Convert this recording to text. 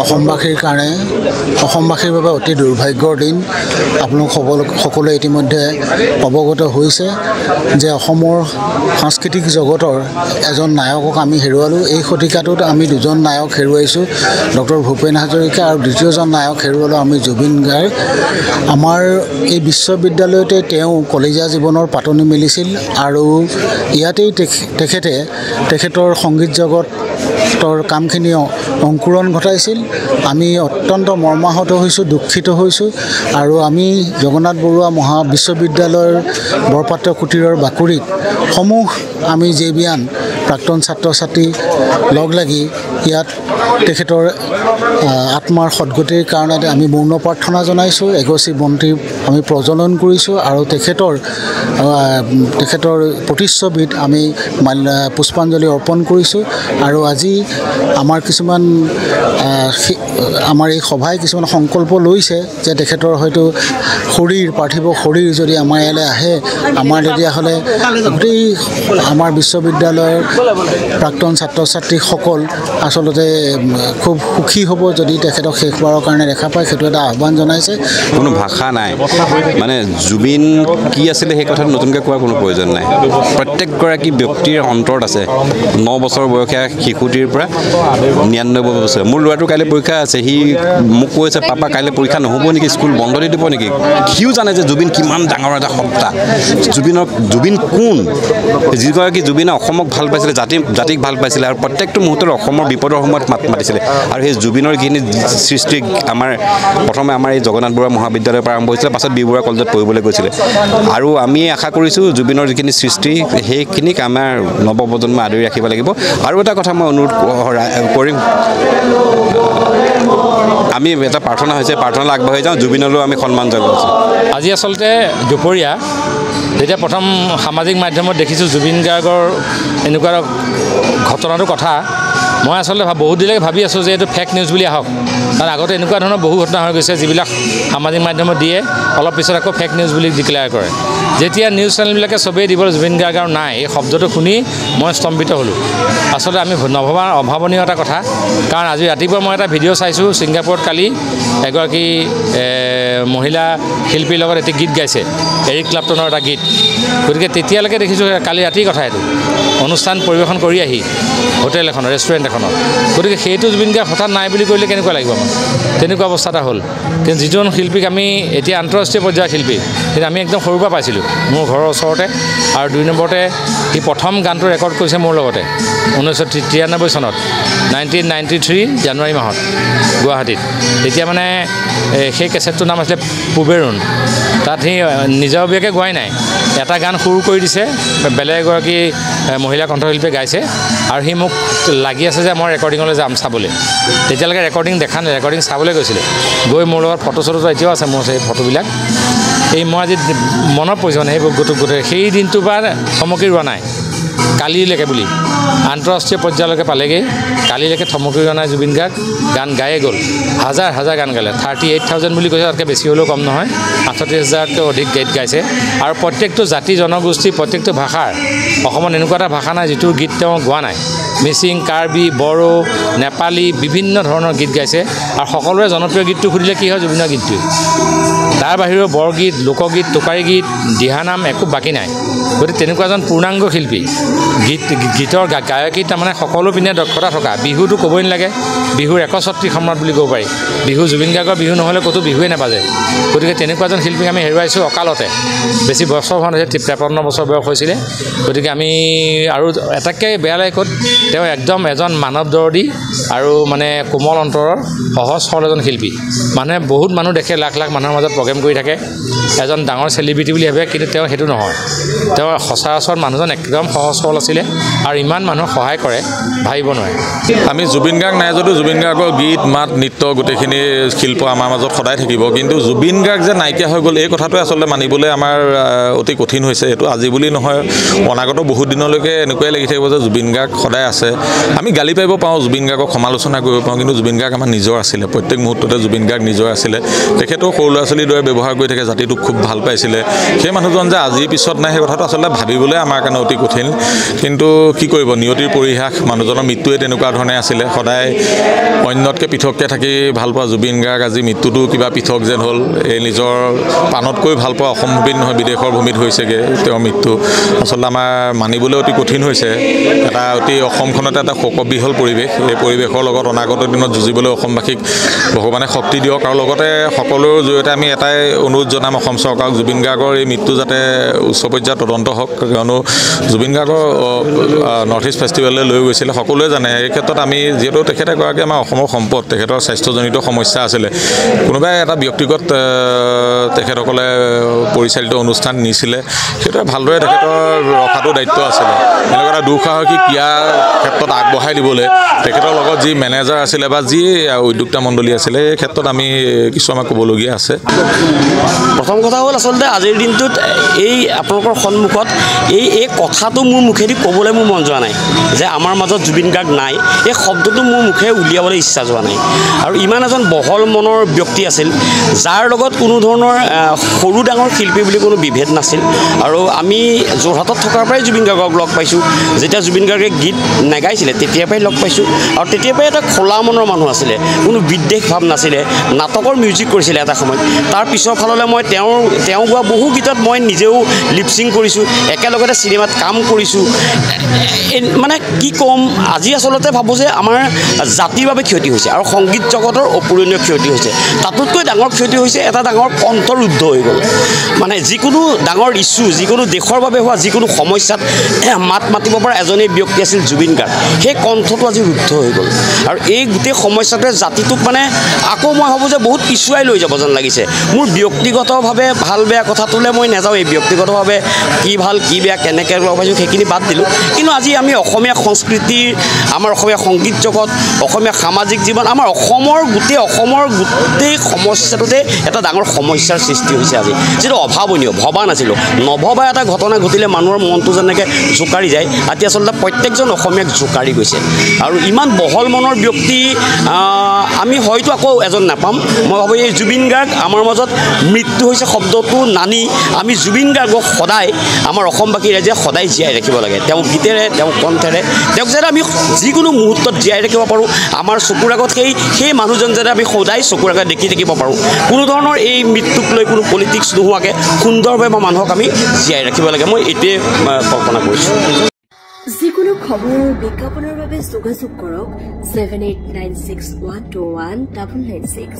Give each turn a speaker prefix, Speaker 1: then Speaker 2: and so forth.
Speaker 1: অসমবাসীৰ কাৰণে অসমবাসীৰ বাবে অতি দুৰ্ভাগ্যৰ দিন। আপোনালোক সকলোৱে ইতিমধ্যে অৱগত হৈছে যে অসমৰ সাংস্কৃতিক জগতৰ এজন নায়কক আমি হেৰুৱালোঁ। এই শতিকাটোত আমি দুজন নায়ক হেৰুৱাইছোঁ, ডক্টৰ ভূপেন হাজৰিকা, আৰু দ্বিতীয়জন নায়ক হেৰুৱালোঁ আমি জুবিন গাৰ্গ। আমাৰ এই বিশ্ববিদ্যালয়তে তেওঁ কলেজীয়া জীৱনৰ পাতনি মেলিছিল আৰু ইয়াতেই তেখেতৰ সংগীত জগতৰ কামখিনি অংকুৰণ ঘটাইছিল। আমি অত্যন্ত মৰ্মাহত হৈছোঁ, দুখিত হৈছোঁ, আৰু আমি জগন্নাথ বৰুৱা বিশ্ববিদ্যালয়ৰ বৰপাত্ৰ কুটীৰৰ বাকৰিত আমি জেবিয়ান প্ৰাক্তন ছাত্ৰ ছাত্ৰী লগ লাগি ইয়াত তেখেতৰ আত্মাৰ সদ্গতিৰ কাৰণে আমি মৌন প্ৰাৰ্থনা জনাইছোঁ, এগছি বন্তি আমি প্ৰজ্বলন কৰিছোঁ, আৰু তেখেতৰ প্ৰতিচ্ছবিত আমি পুষ্পাঞ্জলি অৰ্পণ কৰিছোঁ। আৰু আজি আমাৰ এই সভাই কিছুমান সংকল্প লৈছে যে তেখেতৰ হয়তো পাৰ্থিৱ শৰীৰ যদি আমাৰ ইয়ালৈ আহে, আমাৰ তেতিয়াহ'লে গোটেই আমাৰ বিশ্ববিদ্যালয়ৰ প্ৰাক্তন ছাত্ৰ ছাত্ৰীসকল আচলতে খুব সুখী হ'ব যদি তেখেতক শেষবাৰৰ কাৰণে দেখা পায়। সেইটো এটা আহ্বান জনাইছে।
Speaker 2: কোনো ভাষা নাই, মানে জুবিন কি আছিলে সেই কথাটো নতুনকৈ কোৱাৰ কোনো প্ৰয়োজন নাই। প্ৰত্যেকগৰাকী ব্যক্তিৰ অন্তৰত আছে। 9 বছৰ বয়সীয়া শিশুটিৰ পৰা 99 বছৰ। মোৰ ল'ৰাটোৰ কাইলৈ পৰীক্ষা আছে, সি মোক কৈছে পাপা কাইলৈ পৰীক্ষা নহ'ব নেকি, স্কুল বন্ধ দি দিব নেকি। সিও জানে যে জুবিন কিমান ডাঙৰ এটা সত্তা। জুবিন কোন? যিগৰাকী জুবিনে অসমক ভাল পাইছিলে, জাতিক ভাল পাইছিলে, আৰু প্ৰত্যেকটো মুহূৰ্তত অসমৰ বিপদৰ সময়ত মাত মাতিছিলে। আৰু সেই জুবিনৰ যিখিনি সৃষ্টি প্ৰথমে আমাৰ এই জগন্নাথ বৰুৱা মহাবিদ্যালয়ৰ পৰা আৰম্ভ হৈছিলে, পাছত বি বৰুৱা কলেজত পঢ়িবলৈ গৈছিলে। আৰু আমি আশা কৰিছোঁ জুবিনৰ যিখিনি সৃষ্টি সেইখিনিক আমাৰ নৱপ্ৰজন্মই আদৰি ৰাখিব লাগিব। আৰু এটা কথা মই অনুৰোধ কৰিম, আমি এটা প্ৰাৰ্থনা হৈছে, প্ৰাৰ্থনালৈ আগবাঢ়ি যাওঁ, জুবিনলৈও আমি সন্মান জনাইছোঁ।
Speaker 3: আজি আচলতে দুপৰীয়া যেতিয়া প্ৰথম সামাজিক মাধ্যমত দেখিছোঁ জুবিন গাৰ্গৰ এনেকুৱা ঘটনাটোৰ কথা, মই আচলতে বহুত দিনলৈকে ভাবি আছোঁ যে এইটো ফেক নিউজ বুলি আহক। কাৰণ আগতে এনেকুৱা ধৰণৰ বহু ঘটনা হৈ গৈছে যিবিলাক সামাজিক মাধ্যমত দিয়ে, অলপ পিছত আকৌ ফেক নিউজ বুলি ডিক্লেয়াৰ কৰে। যেতিয়া নিউজ চেনেলবিলাকে চবেই দিব জুবিন গাৰ্গ আৰু নাই, এই শব্দটো শুনি মই স্তম্ভিত হ'লোঁ। আচলতে আমি নভবা অভাৱনীয় এটা কথা। কাৰণ আজি ৰাতিপুৱা মই এটা ভিডিঅ' চাইছোঁ, ছিংগাপুৰত কালি এগৰাকী মহিলা শিল্পীৰ লগত এটি গীত গাইছে, এৰিক ক্লাপটনৰ এটা গীত। গতিকে তেতিয়ালৈকে দেখিছোঁ কালি ৰাতিৰ কথা, এইটো অনুষ্ঠান পৰিৱেশন কৰি আহি হোটেল এখনত, ৰেষ্টুৰেণ্ট এখনত। গতিকে সেইটো জুবিন গাৰ্গ হঠাৎ নাই বুলি কৰিলে কেনেকুৱা লাগিব আমাৰ? তেনেকুৱা অৱস্থা এটা হ'ল। কিন্তু যিজন শিল্পীক আমি এতিয়া আন্তঃৰাষ্ট্ৰীয় পৰ্যায়ৰ শিল্পী, কিন্তু আমি একদম সৰুৰ পৰা পাইছিলোঁ মোৰ ঘৰৰ ওচৰতে। আৰু 2 নম্বৰতে সি প্ৰথম গানটো ৰেকৰ্ড কৰিছে মোৰ লগতে 1993 চনত, 1993 জানুৱাৰী মাহত গুৱাহাটীত। তেতিয়া মানে সেই কেছেটটোৰ নাম আছিলে পুবেৰুণ। তাত সি নিজাববীয়াকৈ গোৱাই নাই, এটা গান সুৰ কৰি দিছে, বেলেগ এগৰাকী মহিলা কণ্ঠশিল্পীয়ে গাইছে, আৰু সি মোক লাগি আছে যে মই ৰেকৰ্ডিঙলৈ যাম চাবলৈ। তেতিয়ালৈকে ৰেকৰ্ডিং দেখা নাই, ৰেকৰ্ডিং চাবলৈ গৈছিলে। গৈ মোৰ লগত ফটো চটো এতিয়াও আছে মোৰ সেই ফটোবিলাক। এই মই আজি মনত পৰিছে মানে সেইবোৰ গোটেই সেই দিনটোৰ পৰা থমকি ৰোৱা নাই কালিলৈকে বুলি, আন্তঃৰাষ্ট্ৰীয় পৰ্যায়লৈকে পালেগৈ। কালিলৈকে থমকি ৰোৱা নাই জুবিন গাৰ্গ, গান গায়ে গ'ল। হাজাৰ গান গালে, 38,000 বুলি কৈছে, তাতকৈ বেছি হ'লেও কম নহয়, 38,000তকৈ অধিক গীত গাইছে। আৰু প্ৰত্যেকটো জাতি জনগোষ্ঠী, প্ৰত্যেকটো ভাষাৰ, অসমত এনেকুৱা এটা ভাষা নাই যিটোৰ গীত তেওঁ গোৱা নাই। মিচিং, কাৰ্বি, বড়ো, নেপালী, বিভিন্ন ধৰণৰ গীত গাইছে। আৰু সকলোৰে জনপ্ৰিয় গীতটো সুধিলে কি হয়, জুবিনৰ গীতটোৱে। তাৰ বাহিৰেও বৰগীত, লোকগীত, টোকাৰী গীত, দিহানাম একো বাকী নাই। গতিকে তেনেকুৱা এজন পূৰ্ণাংগ শিল্পী, গীতৰ গায়কীত তাৰমানে সকলো পিনে দক্ষতা থকা। বিহুটো ক'বই নালাগে, বিহুৰ একছত্ৰী সম্ৰাট বুলি ক'ব পাৰি। বিহু জুবিন গাৰ্গৰ বিহু নহ'লে ক'তো বিহুৱে নাবাজে। গতিকে তেনেকুৱা এজন শিল্পীক আমি হেৰুৱাইছোঁ অকালতে। বেছি বছৰ হোৱা নাছিল, 53 বছৰ বয়স হৈছিলে। গতিকে আমি আৰু এটাতকৈ বেয়া লাগে ক'ত, তেওঁ একদম এজন মানৱ দৰদী আৰু মানে কোমল অন্তৰৰ সহজ সৰল এজন শিল্পী। বহুত মানুহ দেখে, লাখ লাখ মানুহৰ মাজত প্ৰগ্ৰেম কৰি থাকে, এজন ডাঙৰ চেলিব্ৰিটি বুলি ভাবে, কিন্তু তেওঁ সেইটো নহয়। তেওঁ সচৰাচৰ মানুহজন একদম সহজ সৰল আছিলে, আৰু ইমান মানুহক সহায় কৰে ভাবিব নোৱাৰে।
Speaker 4: আমি জুবিন গাৰ্গ নাই যদিও জুবিন গাৰ্গৰ গীত মাত নৃত্য গোটেইখিনি শিল্প আমাৰ মাজত সদায় থাকিব। কিন্তু জুবিন গাৰ্গ যে নাইকিয়া হৈ গ'ল এই কথাটোৱে আচলতে মানিবলৈ আমাৰ অতি কঠিন হৈছে। এইটো আজি বুলি নহয়, অনাগত বহুত দিনলৈকে এনেকুৱাই লাগি থাকিব যে জুবিন গাৰ্গ সদায় আছে আমি গালি পাৰিব পাৰোঁ জুবিন গাৰ্গক সমালোচনা কৰিব পাৰোঁ কিন্তু জুবিন গাৰ্গ আমাৰ নিজৰ আছিলে প্ৰত্যেক মুহূৰ্ততে জুবিন গাৰ্গ নিজৰ আছিলে তেখেতেও সৰু ল'ৰা ছোৱালীৰ দৰে ব্যৱহাৰ কৰি থাকে জাতিটোক খুব ভাল পাইছিলে সেই মানুহজন যে আজিৰ পিছত নাই সেই কথাটো আচলতে ভাবিবলৈ আমাৰ কাৰণে অতি কঠিন কিন্তু কি কৰিব নিয়তিৰ পৰিহাস মানুহজনৰ মৃত্যুৱে তেনেকুৱা ধৰণে আছিলে সদায় অন্যতকৈ পৃথককৈ থাকি ভাল পোৱা জুবিন গাৰ্গ আজি মৃত্যুটো কিবা পৃথক যেন হ'ল এই নিজৰ প্ৰাণতকৈ ভাল পোৱা অসম ভূমিত নহয় বিদেশৰ ভূমিত হৈছেগৈ তেওঁৰ মৃত্যু আচলতে আমাৰ মানিবলৈ অতি কঠিন হৈছে এটা অতি অসমখনতে এটা শোকবিহল পৰিৱেশ এই পৰিৱেশৰ লগত অনাগত দিনত যুঁজিবলৈ অসমবাসীক ভগৱানে শক্তি দিয়ক আৰু লগতে সকলোৰ জৰিয়তে আমি এটাই অনুৰোধ জনাম অসম চৰকাৰক জুবিন গাৰ্গৰ এই মৃত্যু যাতে উচ্চ পৰ্যায়ত তদন্ত হওক কিয়নো জুবিন গাৰ্গৰ নৰ্থ ইষ্ট ফেষ্টিভেললৈ লৈ গৈছিলে সকলোৱে জানে এই ক্ষেত্ৰত আমি যিহেতু তেখেতে এগৰাকী আমাৰ অসমৰ সম্পদ তেখেতৰ স্বাস্থ্যজনিত সমস্যা আছিলে কোনোবাই এটা ব্যক্তিগত তেখেতসকলে পৰিচালিত অনুষ্ঠান নিছিলে সেইটোৱে ভালদৰে তেখেতৰ ৰখাটো দায়িত্ব আছিলে এনেকুৱা এটা দুঃসাহসিক ক্ৰিয়াৰ ক্ষেত্ৰত আগবঢ়াই দিবলৈ তেখেতৰ লগত যি মেনেজাৰ আছিলে বা যি উদ্যোক্তা মণ্ডলী আছিলে এই ক্ষেত্ৰত আমি কিছু আমাক ক'বলগীয়া আছে
Speaker 5: প্ৰথম কথা হ'ল আচলতে আজিৰ দিনটোত এই আপোনালোকৰ সন্মুখত এই কথাটো মোৰ মুখেদি ক'বলৈ মোৰ মন যোৱা নাই যে আমাৰ মাজত জুবিন গাৰ্গ নাই এই শব্দটো মোৰ মুখে উলিয়াবলৈ ইচ্ছা যোৱা নাই আৰু ইমান এজন বহল মনৰ ব্যক্তি আছিল যাৰ লগত কোনো ধৰণৰ সৰু ডাঙৰ শিল্পী বুলি কোনো বিভেদ নাছিল আৰু আমি যোৰহাটত থকাৰ পৰাই জুবিন গাৰ্গক লগ পাইছোঁ যেতিয়া জুবিন গাৰ্গে গীত নাগাইছিলে তেতিয়াৰ পৰাই লগ পাইছোঁ আৰু তেতিয়াৰ পৰাই এটা খোলা মনৰ মানুহ আছিলে কোনো বিদ্বেষ ভাৱ নাছিলে নাটকৰ মিউজিক কৰিছিলে এটা সময়ত তাৰ পিছৰ ফাললৈ মই তেওঁ গোৱা বহু গীতত মই নিজেও লিপচিং কৰিছোঁ একেলগতে চিনেমাত কাম কৰিছোঁ মানে কি ক'ম আজি আচলতে ভাবোঁ যে আমাৰ জাতিৰ বাবে ক্ষতি হৈছে আৰু সংগীত জগতৰ অপূৰণীয় ক্ষতি হৈছে তাতোতকৈ ডাঙৰ ক্ষতি হৈছে এটা ডাঙৰ কণ্ঠৰুদ্ধ হৈ গ'ল মানে যিকোনো ডাঙৰ ইছ্যু যিকোনো দেশৰ বাবে হোৱা যিকোনো সমস্যাত মাত মাতিব পৰা এজনেই ব্যক্তি আছিল জুবিন গাৰ্গ সেই কণ্ঠটো আজি ৰুদ্ধ হৈ গ'ল আৰু এই গোটেই সমস্যাটোৱে জাতিটোক মানে আকৌ মই ভাবোঁ যে বহুত পিছুৱাই লৈ যাব যেন লাগিছে মোৰ ব্যক্তিগতভাৱে ভাল বেয়া কথাটোলৈ মই নাযাওঁ এই ব্যক্তিগতভাৱে কি ভাল কি বেয়া কেনেকৈ লগ পাইছোঁ সেইখিনি বাদ দিলোঁ কিন্তু আজি আমি অসমীয়া সংস্কৃতিৰ আমাৰ অসমীয়া সংগীত জগত অসমীয়া সামাজিক জীৱন আমাৰ অসমৰ গোটেই সমস্যাটোতে এটা ডাঙৰ সমস্যাৰ সৃষ্টি হৈছে আজি যিটো অভাৱনীয় ভবা নাছিলোঁ নভবা এটা ঘটনা ঘটিলে মানুহৰ মনটো যেনেকৈ জোকাৰি যায় আজি আচলতে প্ৰত্যেকজন অসমীয়াক জোকাৰি গৈছে আৰু ইমান বহল মনৰ ব্যক্তি আমি হয়তো আকৌ এজন নাপাম মই ভাবোঁ এই জুবিন গাৰ্গ আমাৰ মাজত মৃত্যু হৈছে শব্দটো নানি আমি জুবিন গাৰ্গক সদায় আমাৰ অসমবাসী ৰাইজে সদায় জীয়াই ৰাখিব লাগে তেওঁ গীতেৰে তেওঁ কণ্ঠেৰে তেওঁক যাতে আমি যিকোনো মুহূৰ্তত জীয়াই ৰাখিব পাৰোঁ আমাৰ চকুৰ আগত সেই মানুহজন যাতে আমি সদায় চকুৰ আগত দেখি থাকিব পাৰোঁ কোনো ধৰণৰ এই মৃত্যুক লৈ কোনো পলিটিক্স নোহোৱাকৈ সুন্দৰভাৱে মানুহক আমি জীয়াই ৰাখিব লাগে মই এইটোৱে কল্পনা কৰিছোঁ
Speaker 6: যিকোনো খবৰ বিজ্ঞাপনৰ বাবে যোগাযোগ কৰক 7896121996